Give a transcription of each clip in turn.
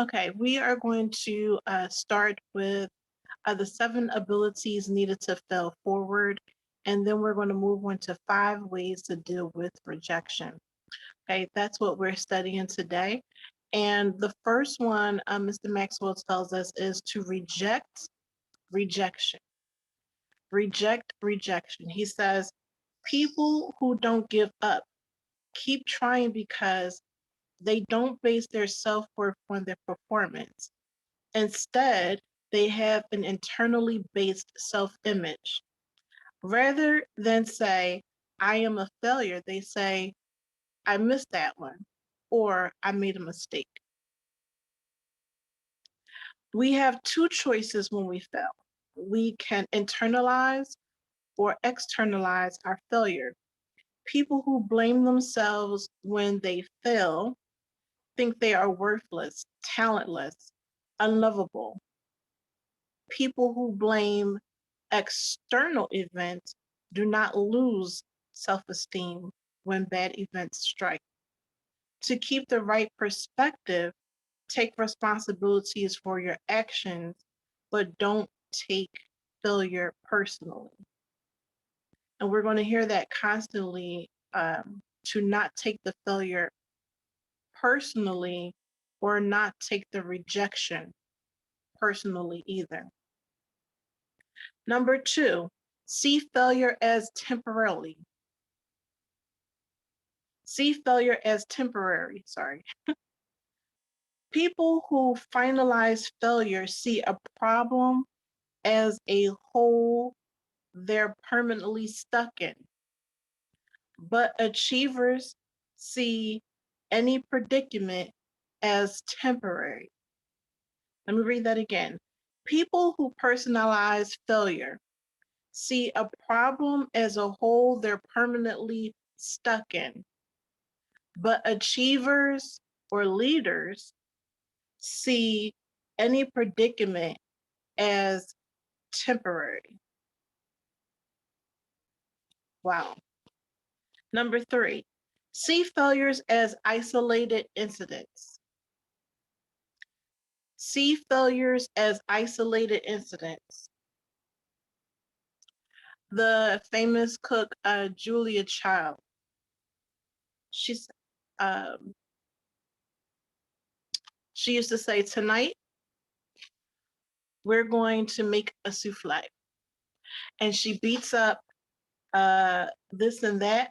Okay, we are going to start with the 7 abilities needed to fail forward, and then we're going to move on to 5 ways to deal with rejection. Okay, that's what we're studying today. And the first one, Mr. Maxwell tells us, is to reject rejection. Reject rejection. He says, people who don't give up keep trying because they don't base their self worth on their performance. Instead, they have an internally based self image. Rather than say, I am a failure, they say, I missed that one, or I made a mistake. We have two choices when we fail. We can internalize or externalize our failure. People who blame themselves when they fail think they are worthless, talentless, unlovable. People who blame external events do not lose self esteem when bad events strike. To keep the right perspective, take responsibilities for your actions, but don't take failure personally. And we're going to hear that constantly, to not take the failure personally or not take the rejection personally either. Number 2, see failure as temporarily. See failure as temporary, sorry. People who finalize failure see a problem as a hole they're permanently stuck in. But achievers see any predicament as temporary. Let me read that again. People who personalize failure see a problem as a hole they're permanently stuck in. But achievers or leaders see any predicament as temporary. Wow. Number 3, see failures as isolated incidents. See failures as isolated incidents. The famous cook, Julia Child, she's, um, she used to say, tonight we're going to make a souffle. And she beats up this and that,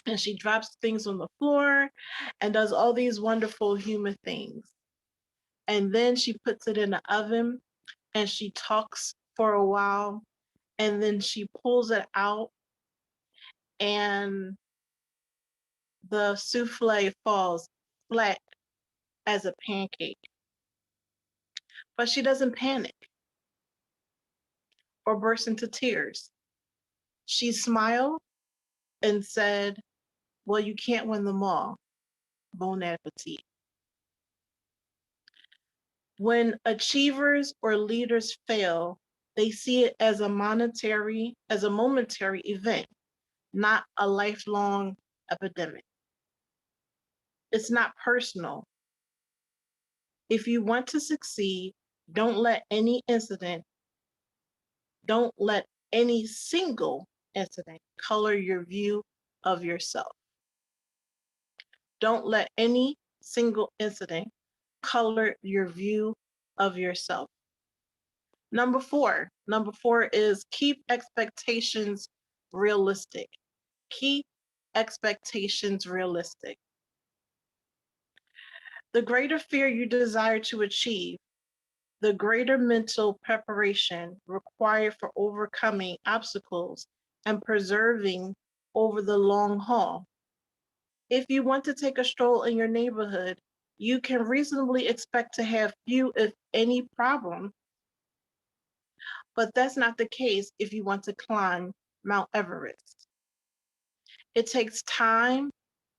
and she drops things on the floor and does all these wonderful human things. And then she puts it in the oven and she talks for a while, and then she pulls it out and the souffle falls flat as a pancake. But she doesn't panic or burst into tears. She smiled and said, well, you can't win them all. Bon appetit. When achievers or leaders fail, they see it as a momentary event, not a lifelong epidemic. It's not personal. If you want to succeed, don't let any incident, don't let any single incident color your view of yourself. Don't let any single incident color your view of yourself. Number four is keep expectations realistic. Keep expectations realistic. The greater fear you desire to achieve, the greater mental preparation required for overcoming obstacles and preserving over the long haul. If you want to take a stroll in your neighborhood, you can reasonably expect to have few, if any, problems. But that's not the case if you want to climb Mount Everest. It takes time,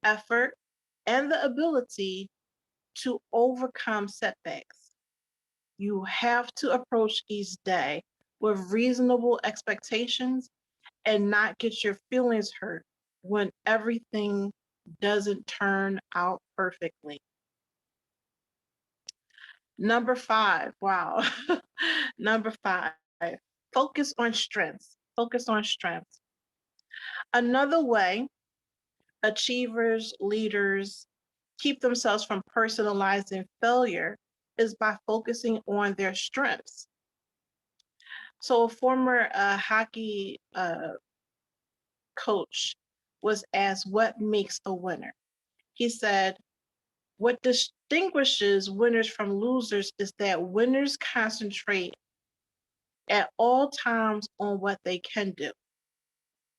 effort, and the ability to overcome setbacks. You have to approach each day with reasonable expectations and not get your feelings hurt when everything doesn't turn out perfectly. Number five, wow. Number five, focus on strengths. Focus on strengths. Another way achievers, leaders keep themselves from personalizing failure is by focusing on their strengths. So, a former hockey coach was asked what makes a winner. He said, what distinguishes winners from losers is that winners concentrate at all times on what they can do,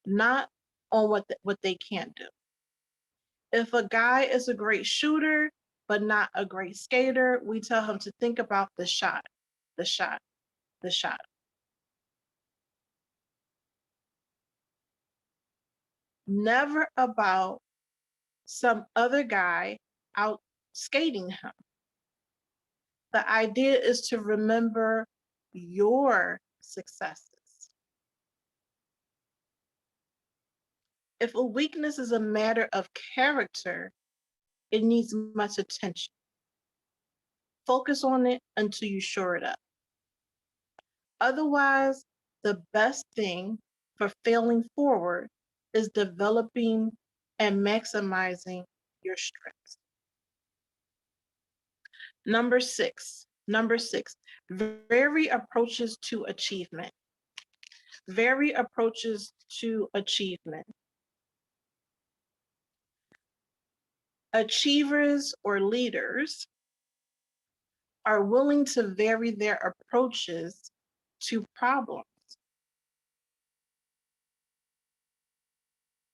not on what they can't do. If a guy is a great shooter, but not a great skater, we tell him to think about the shot, the shot, the shot. Never about some other guy out skating him. The idea is to remember your successes. If a weakness is a matter of character, it needs much attention. Focus on it until you shore it up. Otherwise, the best thing for failing forward is developing and maximizing your strengths. Number six, vary approaches to achievement. Vary approaches to achievement. Achievers or leaders are willing to vary their approaches to problems.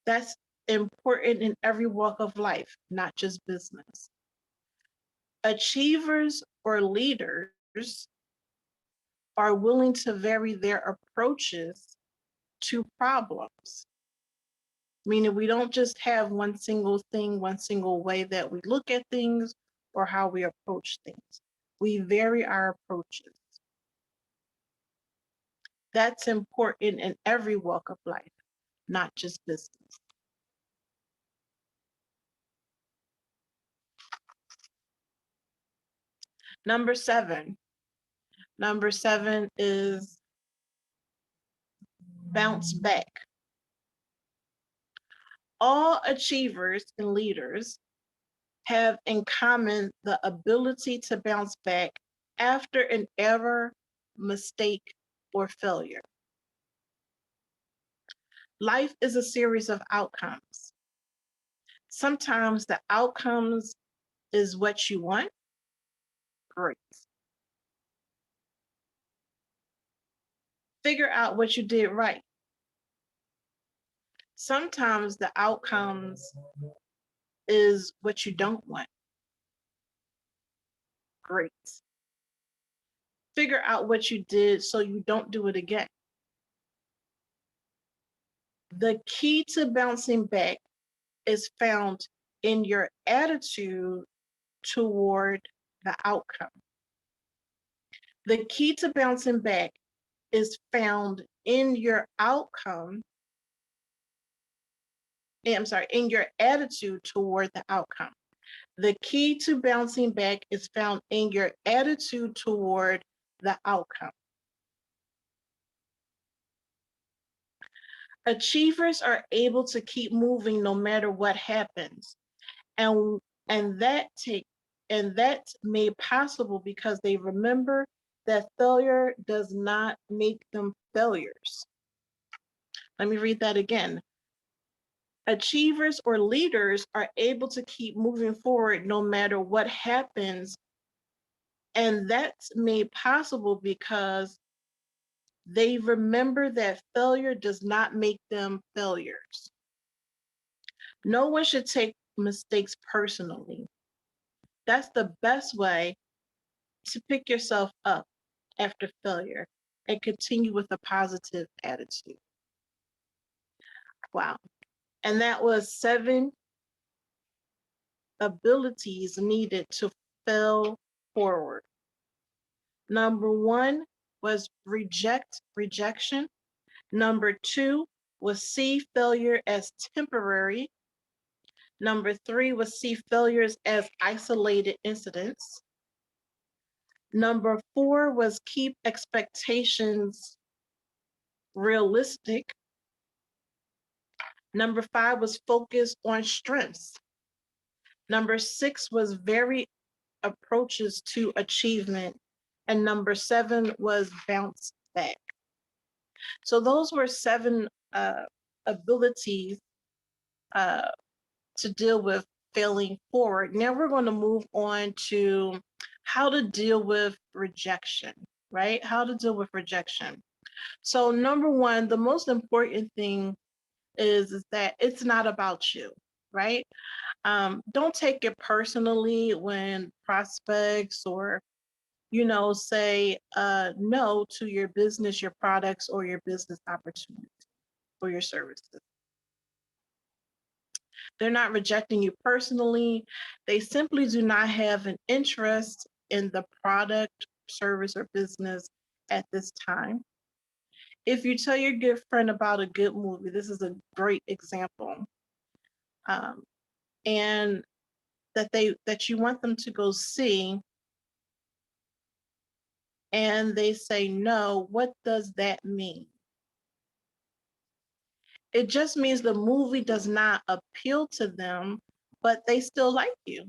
That's important in every walk of life, not just business. Achievers or leaders are willing to vary their approaches to problems, meaning we don't just have one single thing, one single way that we look at things or how we approach things. We vary our approaches. That's important in every walk of life, not just business. Number seven. Number seven is bounce back. All achievers and leaders have in common the ability to bounce back after an error, mistake, or failure. Life is a series of outcomes. Sometimes the outcomes is what you want. Great. Figure out what you did right. Sometimes the outcomes is what you don't want. Great. Figure out what you did so you don't do it again. The key to bouncing back is found in your attitude toward the outcome. The key to bouncing back is found in your outcome. I'm sorry, in your attitude toward the outcome. The key to bouncing back is found in your attitude toward the outcome. Achievers are able to keep moving no matter what happens. And and that take and that's made possible because they remember that failure does not make them failures. Let me read that again. Achievers or leaders are able to keep moving forward no matter what happens. And that's made possible because they remember that failure does not make them failures. No one should take mistakes personally. That's the best way to pick yourself up after failure and continue with a positive attitude. Wow. And that was 7 abilities needed to fail forward. Number 1 was rejection. Number 2 was see failure as temporary. Number 3 was see failures as isolated incidents. Number 4 was keep expectations realistic. Number 5 was focus on strengths. Number 6 was very approaches to achievement. And number 7 was bounce back. So those were 7 abilities uh, to deal with failing forward. Now we're going to move on to how to deal with rejection, right? How to deal with rejection. So number 1, the most important thing is that it's not about you, right? Don't take it personally when prospects or say no to your business, your products, or your business opportunity or your services. They're not rejecting you personally. They simply do not have an interest in the product, service, or business at this time. If you tell your good friend about a good movie, this is a great example, um, and that you want them to go see, and they say no, what does that mean? It just means the movie does not appeal to them, but they still like you.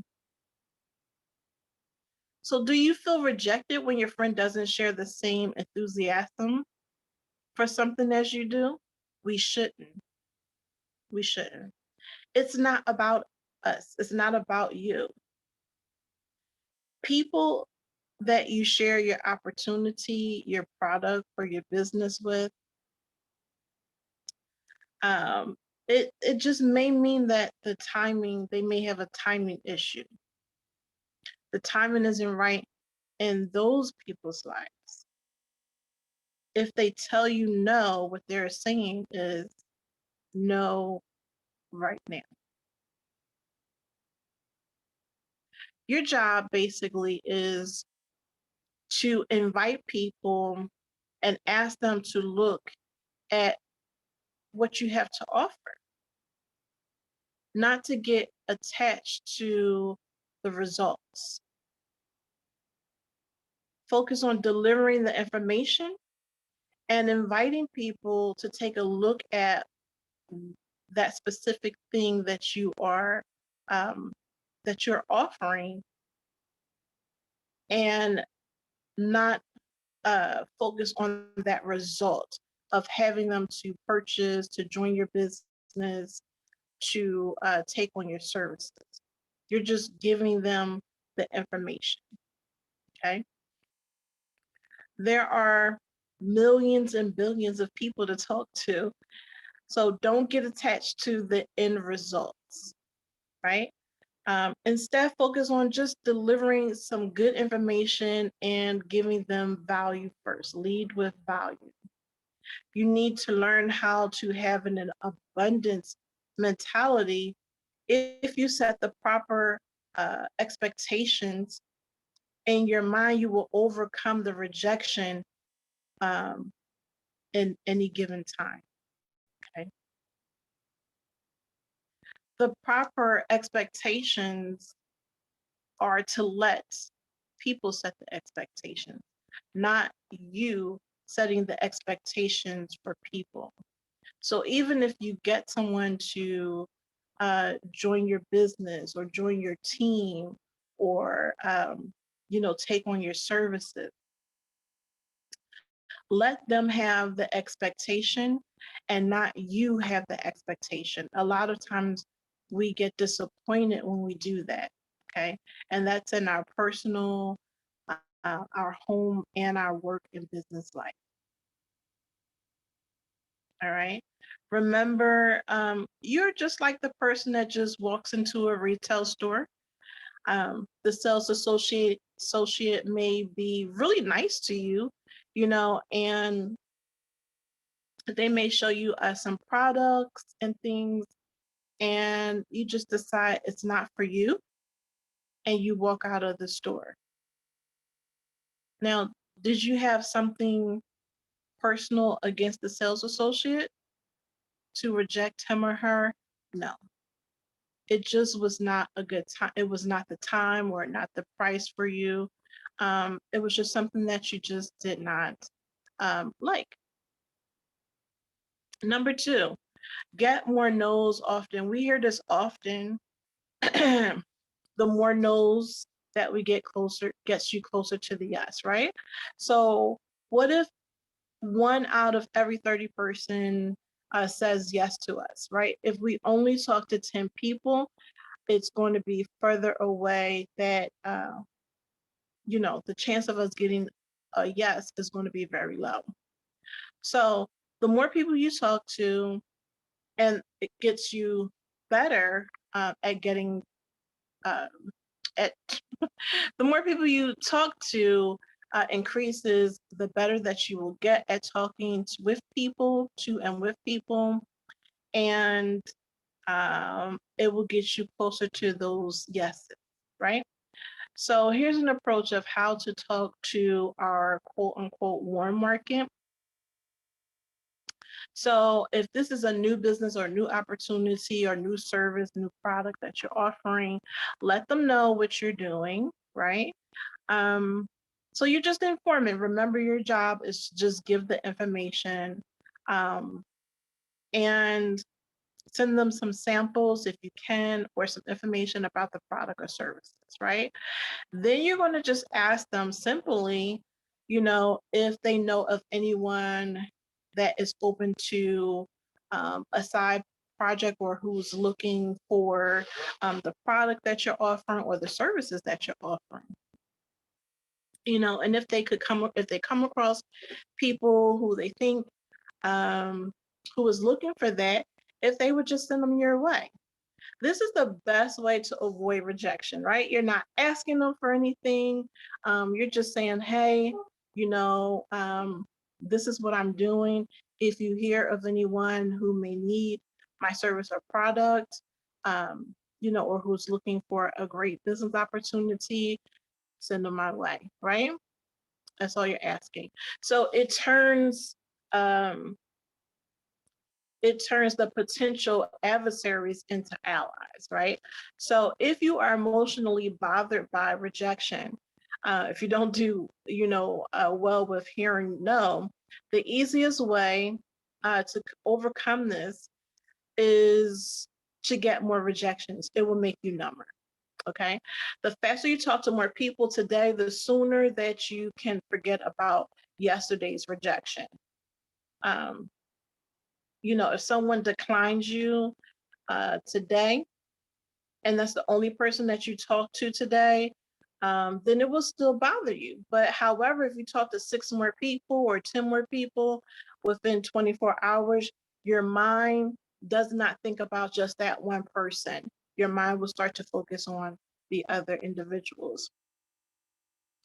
So do you feel rejected when your friend doesn't share the same enthusiasm for something as you do? We shouldn't. We shouldn't. It's not about us. It's not about you. People that you share your opportunity, your product, or your business with, um, it just may mean that they may have a timing issue. The timing isn't right in those people's lives. If they tell you no, what they're saying is no right now. Your job basically is to invite people and ask them to look at what you have to offer, not to get attached to the results. Focus on delivering the information and inviting people to take a look at that specific thing um, that you're offering, and not focus on that result of having them to purchase, to join your business, to take on your services. You're just giving them the information. Okay. There are millions and billions of people to talk to. So don't get attached to the end results, right? Instead, focus on just delivering some good information and giving them value first. Lead with value. You need to learn how to have an abundance mentality. If you set the proper expectations in your mind, you will overcome the rejection um, in any given time. Okay. The proper expectations are to let people set the expectations, not you setting the expectations for people. So even if you get someone to join your business or join your team, or take on your services, let them have the expectation and not you have the expectation. A lot of times we get disappointed when we do that. Okay. And that's in our personal, our home, and our work and business life. All right. Remember, you're just like the person that just walks into a retail store. The sales associate may be really nice to you, and they may show you some products and things, and you just decide it's not for you, and you walk out of the store. Now, did you have something personal against the sales associate to reject him or her? No. It just was not a good time. It was not the time or not the price for you. It was just something that you just did not like. Number two, get more no's often. We hear this often. The more no's that we get closer gets you closer to the yes, right? So what if one out of every 30 person says yes to us, right? If we only talk to 10 people, it's going to be further away that, the chance of us getting a yes is going to be very low. So the more people you talk to, and it gets you better at getting, uh, at the more people you talk to, increases the better that you will get at talking with people, to and with people, and it will get you closer to those yeses, right? So here's an approach of how to talk to our quote unquote warm market. So if this is a new business or new opportunity or new service, new product that you're offering, let them know what you're doing, right? Um, so you just inform it. Remember, your job is to just give the information, um, and send them some samples if you can, or some information about the product or services, right? Then you're going to just ask them simply, if they know of anyone that is open to a side project, or who's looking for the product that you're offering or the services that you're offering. And if they come across people who they think, who is looking for that, if they would just send them your way. This is the best way to avoid rejection, right? You're not asking them for anything. You're just saying, hey, this is what I'm doing. If you hear of anyone who may need my service or product, or who's looking for a great business opportunity, send them my way, right? That's all you're asking. So um, it turns the potential adversaries into allies, right? So if you are emotionally bothered by rejection, if you don't do, well with hearing no, the easiest way to overcome this is to get more rejections. It will make you number. Okay. The faster you talk to more people today, the sooner that you can forget about yesterday's rejection. Um, if someone declines you today, and that's the only person that you talk to today, then it will still bother you. But however, if you talk to 6 more people or 10 more people within 24 hours, your mind does not think about just that one person. Your mind will start to focus on the other individuals.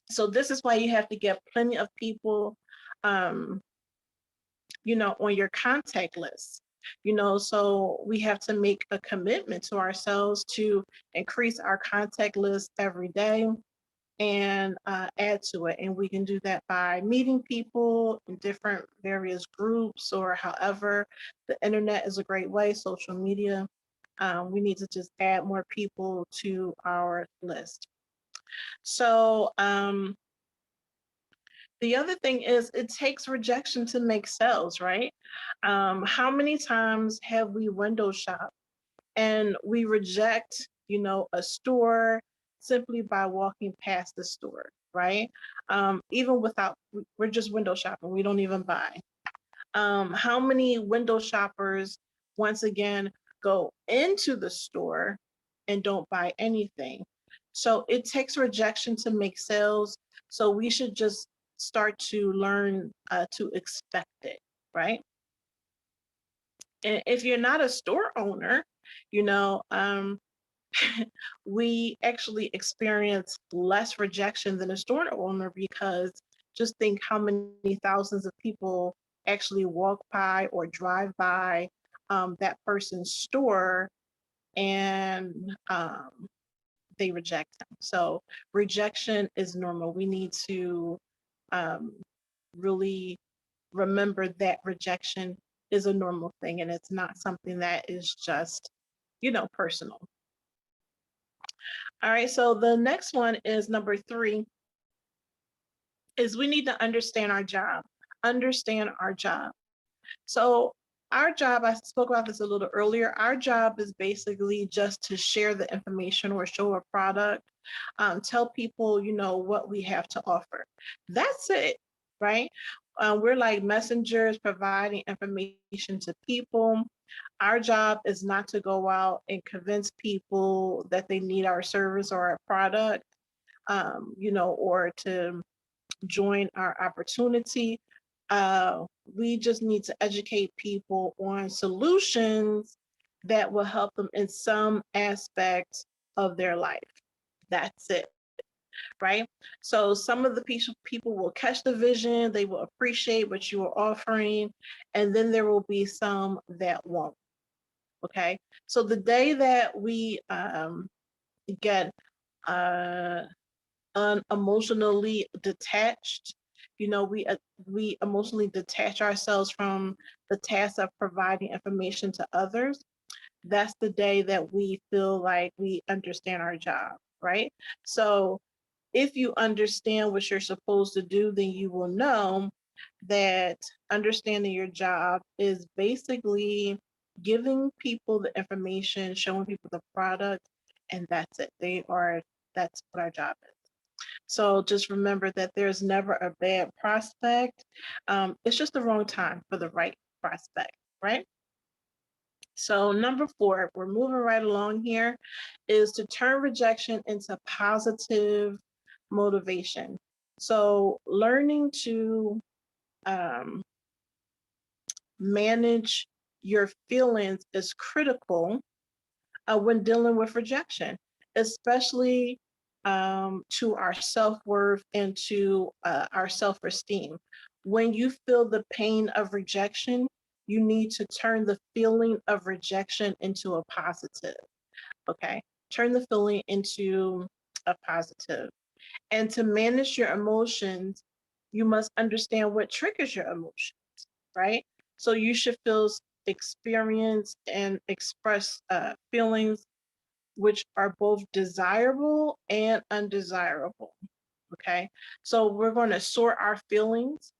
So this is why you have to get plenty of people, um, on your contact list. So we have to make a commitment to ourselves to increase our contact list every day, and add to it. And we can do that by meeting people in different various groups, or however. The internet is a great way, social media. We need to just add more people to our list. So the other thing is, it takes rejection to make sales, right? How many times have we window shopped and we reject, a store simply by walking past the store, right? Even without, we're just window shopping, we don't even buy. How many window shoppers, once again, go into the store and don't buy anything? So it takes rejection to make sales. So we should just start to learn to expect it, right? And if you're not a store owner, you know, um, we actually experience less rejection than a store owner, because just think how many thousands of people actually walk by or drive by that person's store, and they reject them. So rejection is normal. We need to um, really remember that rejection is a normal thing, and it's not something that is just, personal. All right, so the next one is number 3. is we need to understand our job. Understand our job. So our job, I spoke about this a little earlier, our job is basically just to share the information or show a product, tell people, what we have to offer. That's it, right? We're like messengers providing information to people. Our job is not to go out and convince people that they need our service or our product, or to join our opportunity. We just need to educate people on solutions that will help them in some aspect of their life. That's it, right? So some of the people will catch the vision, they will appreciate what you are offering, and then there will be some that won't. Okay. So the day that we get uh, unemotionally detached. We emotionally detach ourselves from the task of providing information to others. That's the day that we feel like we understand our job, right? So if you understand what you're supposed to do, then you will know that understanding your job is basically giving people the information, showing people the product, and that's it. That's what our job is. So just remember that there's never a bad prospect. It's just the wrong time for the right prospect, right? So number 4, we're moving right along here, is to turn rejection into positive motivation. So learning to um, manage your feelings is critical when dealing with rejection, especially to our self-worth and to our self-esteem. When you feel the pain of rejection, you need to turn the feeling of rejection into a positive, okay? Turn the feeling into a positive. And to manage your emotions, you must understand what triggers your emotions, right? So you should feel, experience, and express feelings which are both desirable and undesirable. Okay. So we're going to sort our feelings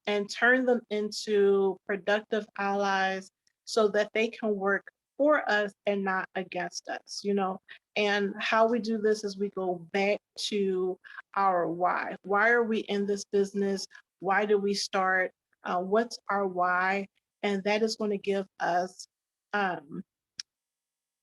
and turn them into productive allies so that they can work for us and not against us, And how we do this is we go back to our why. Why are we in this business? Why do we start? What's our why? And that is going to give us um,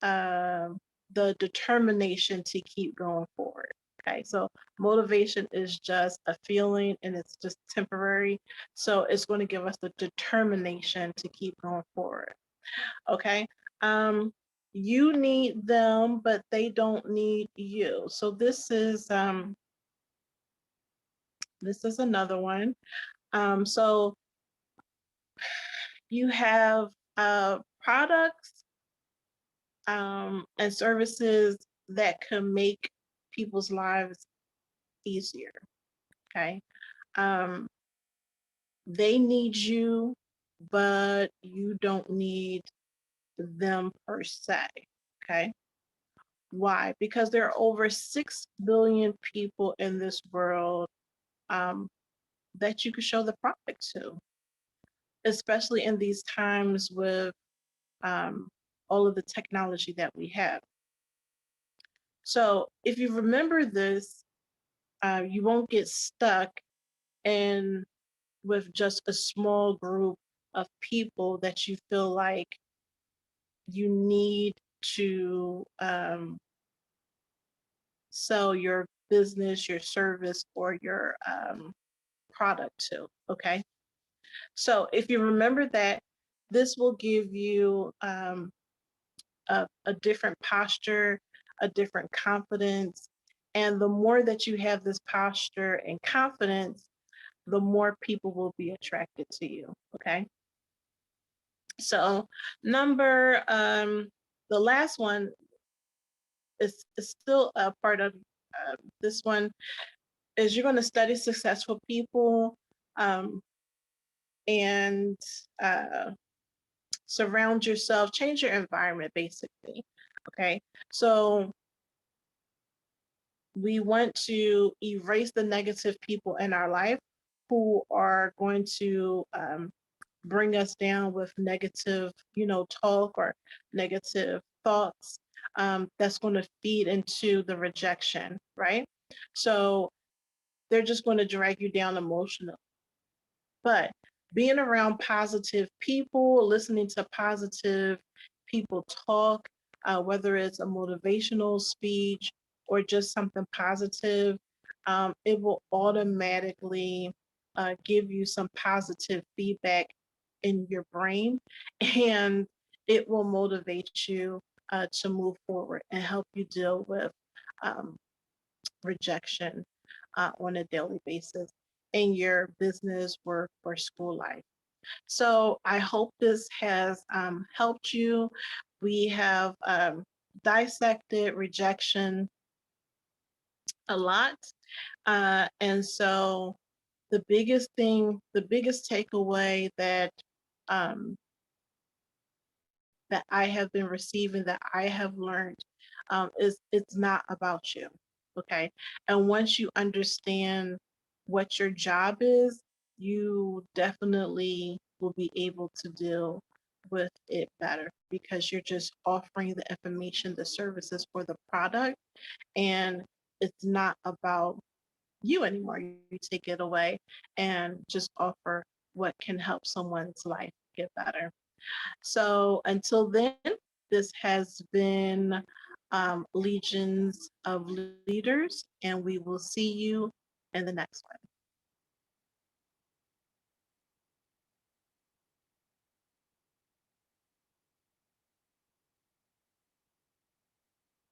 um, the determination to keep going forward. Okay, so motivation is just a feeling and it's just temporary. So it's going to give us the determination to keep going forward. Okay, you need them, but they don't need you. So this is another one. So you have products and services that can make people's lives easier. Okay. Um, they need you, but you don't need them per se. Okay. Why? Because there are over 6 billion people in this world um, that you could show the product to, especially in these times with um, all of the technology that we have. So if you remember this, you won't get stuck in with just a small group of people that you feel like you need to sell your business, your service, or your product to. Okay. So if you remember that, this will give you a different posture, a different confidence. And the more that you have this posture and confidence, the more people will be attracted to you. Okay. So the last one is still a part of this one is you're going to study successful people um, and uh, surround yourself, change your environment basically. Okay. So We want to erase the negative people in our life who are going to bring us down with negative, talk or negative thoughts. That's going to feed into the rejection, right? So they're just going to drag you down emotionally. But being around positive people, listening to positive people talk, whether it's a motivational speech or just something positive, it will automatically give you some positive feedback in your brain and it will motivate you to move forward and help you deal with um, rejection on a daily basis in your business, work, or school life. So I hope this has helped you. We have dissected rejection a lot. And so the biggest takeaway um, that I have been receiving, that I have learned, is it's not about you. Okay. And once you understand what your job is, you definitely will be able to deal with it better because you're just offering the information, the services for the product, and it's not about you anymore. You take it away and just offer what can help someone's life get better. So until then, this has been Legions of Leaders, and we will see you in the next one.